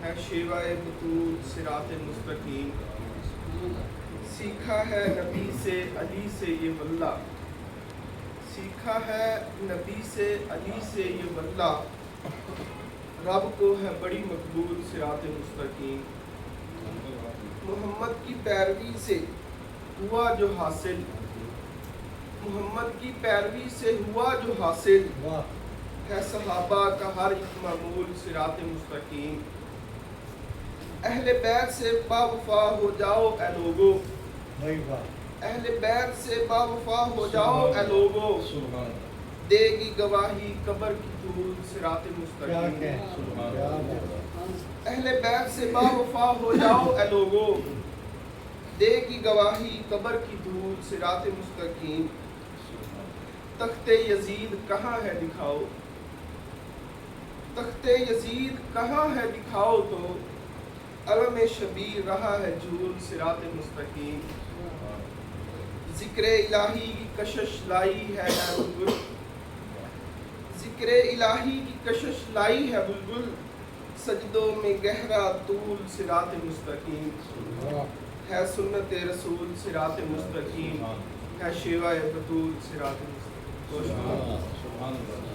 ہے شیوائے بطول صراط مستقیم، سیکھا ہے نبی سے علی سے یہ واللہ، سیکھا ہے نبی سے علی سے یہ واللہ، رب کو ہے بڑی مقبول صراط مستقیم۔ محمد کی پیروی سے ہوا جو حاصل، محمد کی پیروی سے ہوا جو حاصل ہے صحابہ کا ہر ایک معمول صراط مستقیم۔ اہل بیت سے باوفا ہو جاؤ اے لوگو، اہل بیت سے باوفا ہو جاؤ اے لوگو، دے گی گواہی قبر کی طول صراط مستقیم۔ اہل بیت سے باوفا ہو جاؤ اے لوگو، دے گی گواہی قبر کی طول صراط مستقیم۔ تخت یزید کہاں ہے دکھاؤ، تخت یزید کہاں ہے دکھاؤ تو، علم شبیر رہا ہے جھول صراط مستقیم۔ ذکر الہی کی کشش لائی ہے اے بلبل، ذکر الہی کی کشش لائی ہے بلبل، سجدوں میں گہرا طول صراط مستقیم۔ ہے سنت رسول صراط مستقیم، ہے شیوائے بطول صراط مستقیم۔